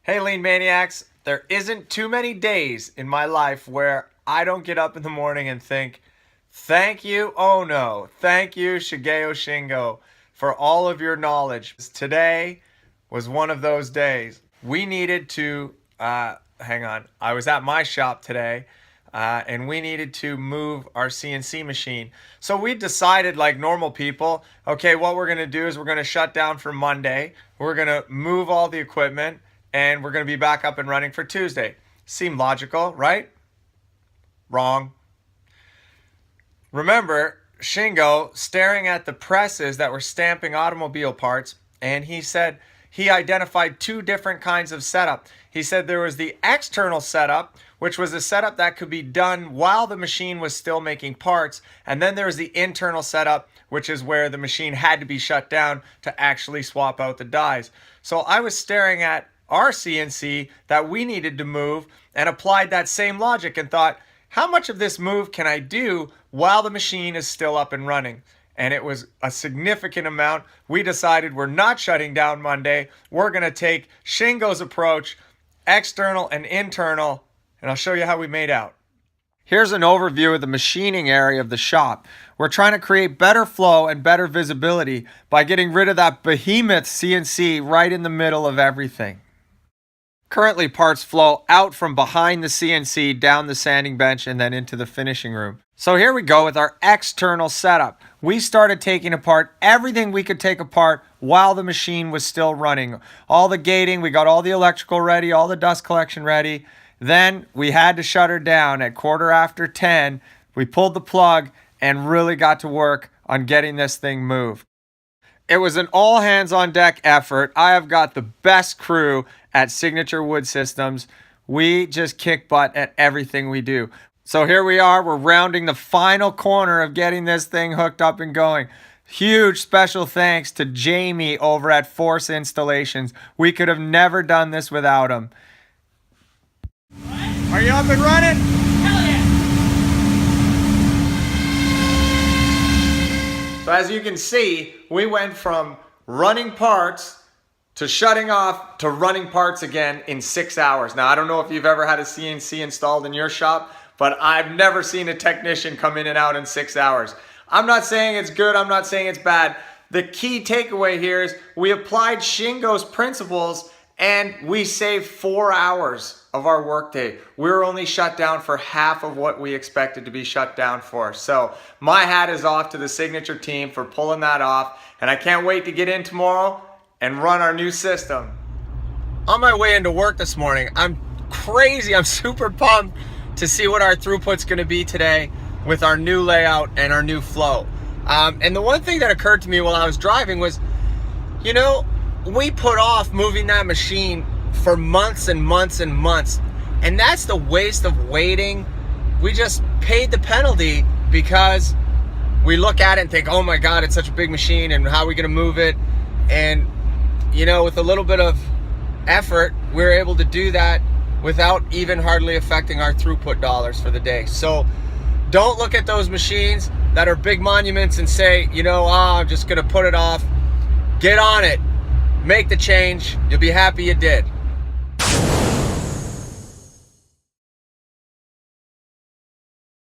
Hey, Lean Maniacs, there isn't too many days in my life where I don't get up in the morning and think, thank you, Ohno. Thank you, Shingo, for all of your knowledge. Today was one of those days. We needed to, hang on, I was at my shop today. And we needed to move our CNC machine. So we decided, like normal people, okay, what we're going to do is we're going to shut down for Monday. We're going to move all the equipment, and we're going to be back up and running for Tuesday. Seemed logical, right? Wrong. Remember, Shingo staring at the presses that were stamping automobile parts, and he said he identified two different kinds of setup. He said there was the external setup, which was a setup that could be done while the machine was still making parts. And then there was the internal setup, which is where the machine had to be shut down to actually swap out the dies. So I was staring at our CNC that we needed to move and applied that same logic and thought, how much of this move can I do while the machine is still up and running? And it was a significant amount. We decided we're not shutting down Monday. We're going to take Shingo's approach, external and internal, and I'll show you how we made out. Here's an overview of the machining area of the shop. We're trying to create better flow and better visibility by getting rid of that behemoth CNC right in the middle of everything. Currently, parts flow out from behind the CNC, down the sanding bench, and then into the finishing room. So here we go with our external setup. We started taking apart everything we could take apart while the machine was still running. All the gating, we got all the electrical ready, all the dust collection ready. Then we had to shut her down at 10:15. We pulled the plug and really got to work on getting this thing moved. It was an all hands on deck effort. I have got the best crew at Signature Wood Systems. We just kick butt at everything we do. So here we are, we're rounding the final corner of getting this thing hooked up and going. Huge special thanks to Jamie over at Force Installations. We could have never done this without him. Are you up and running? Hell yeah! So as you can see, we went from running parts to shutting off to running parts again in 6 hours. Now, I don't know if you've ever had a CNC installed in your shop, but I've never seen a technician come in and out in 6 hours. I'm not saying it's good, I'm not saying it's bad. The key takeaway here is we applied Shingo's principles and we saved 4 hours of our workday. We were only shut down for half of what we expected to be shut down for. So my hat is off to the Signature team for pulling that off, and I can't wait to get in tomorrow and run our new system. On my way into work this morning, I'm crazy, I'm super pumped to see what our throughput's gonna be today with our new layout and our new flow. And the one thing that occurred to me while I was driving was, you know, we put off moving that machine for months and months and months, and that's the waste of waiting. We just paid the penalty because we look at it and think, oh my God, it's such a big machine and how are we gonna move it? And you know, with a little bit of effort, we're able to do that without even hardly affecting our throughput dollars for the day. So don't look at those machines that are big monuments and say, you know, I'm just gonna put it off. Get on it, make the change, you'll be happy you did.